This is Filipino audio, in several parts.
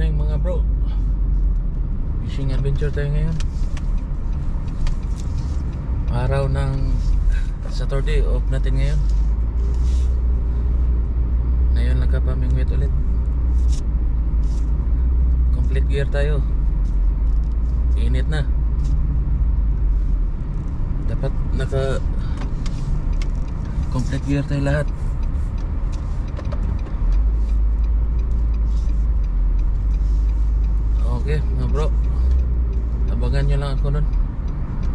morning mga bro. Fishing adventure tayo ngayon. Araw ng Saturday, off natin ngayon. Ngayon nagkapamingwit ulit. Complete gear tayo. Init na. Dapat naka complete gear tayo lahat. Okay mga bro, abangan nyo lang ako nun.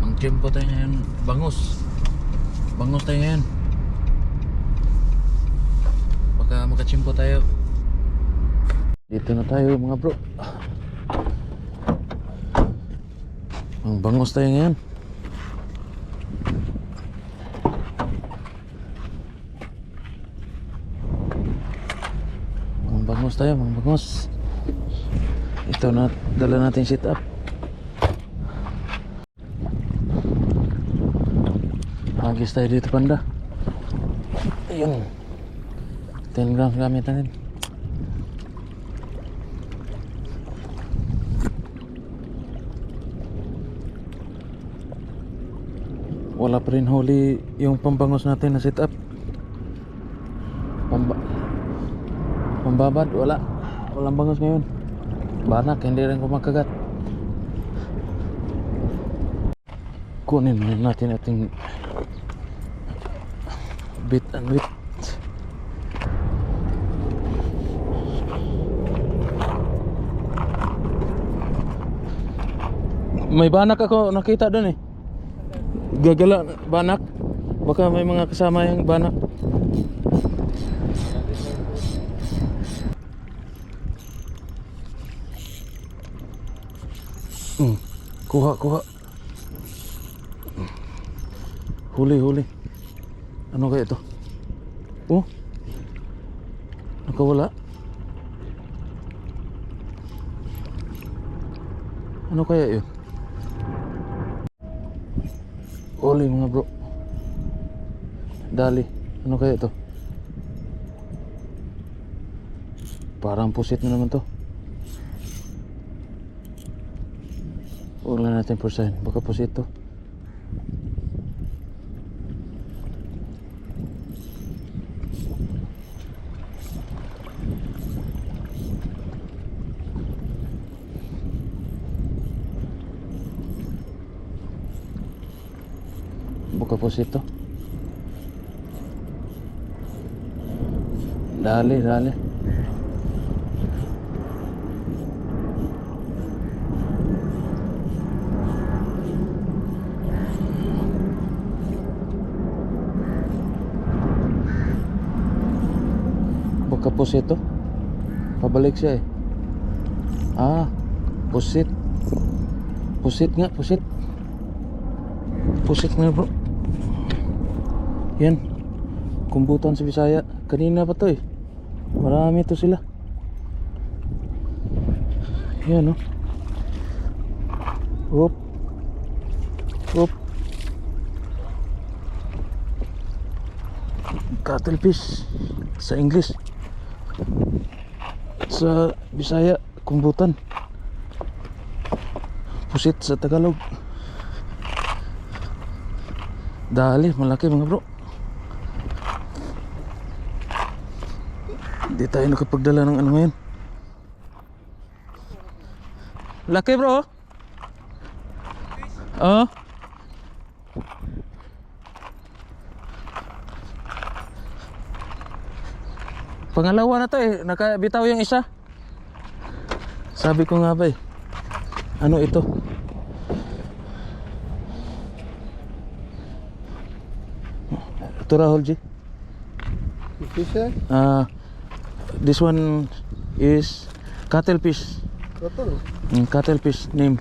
Mag-chimpo tayo ngayon. Bangus tayo ngayon. Baka makachimpo tayo. Dito na tayo mga bro. Ang bangus tayo ngayon. Ang bangus tayo, mga bangus. Ito na, dala natin sit up. Hagis tayo dito panda. Ayun, 10 grams gamit natin. Wala pa rin huli yung pambangos natin na sit up. Pambabad, walang bangos ngayon. Banak, hindi rin kumakagat. Kunin natin ating bit and whip. May banak ako nakita doon eh. Gagala banak. Baka may mga kasama yung banak. Kuha. Huli. Ano kaya ito? Oh, nakawala. Ano kaya yun? Huli mga bro. Dali. Ano kaya ito? Parang pusit na naman to. Huwag lang natin pursahin. Baka pusit to. Baka pusit to. Dali. Pusit to. Pabalik siya eh. Pusit nga. Pusit nga bro. Yan, kumbutan sa Bisaya. Kanina pa to eh. Marami to sila. Yan oh. Oop. Cuttlefish sa English. Sa Bisaya, kumbutan. Pusit sa Tagalog. Dali, malaki mga bro. Hindi tayo nakapagdala ng ano ngayon. Laki bro. Oh. Pangalawa na to eh, nakabitaw yung isa. Sabi ko nga ba eh, ano ito? Ito Rahul G. This one is cuttlefish. Cuttlefish name.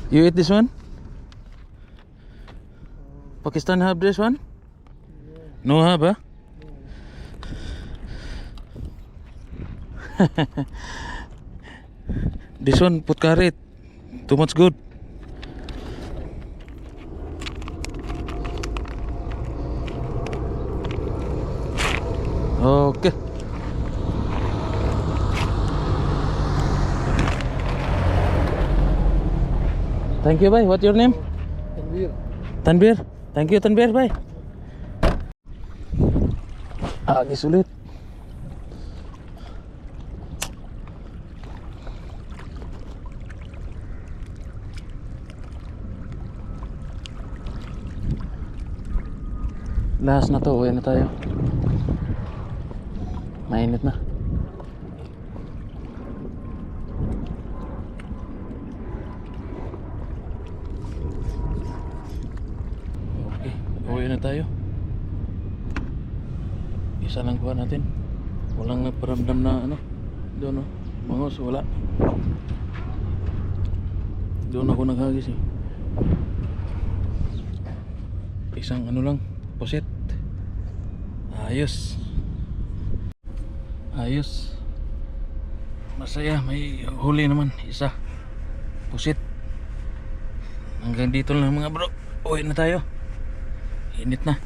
You eat this one? Pakistan have this one? No have, huh? This one put curry. Too much good. Okay. Thank you, bye. What's your name? Tanvir. Tanbir. Thank you, Tanbir, bye. Agis ulit. Last na to, uwi na tayo. Mainit na. Okay, uwi na tayo. Isa lang kuha natin. Walang nagparamdam na ano. Doon, no? Bangos, wala. Doon ako naghagis eh. Isang ano lang, pusit. Ayos. Ayos. Masaya, may huli naman. Isa. Pusit. Hanggang dito lang mga bro. Uwi na tayo. Init na.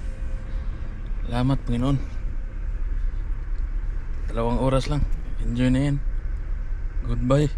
Salamat Panginoon. 2 oras lang. Enjoy na yan. Goodbye.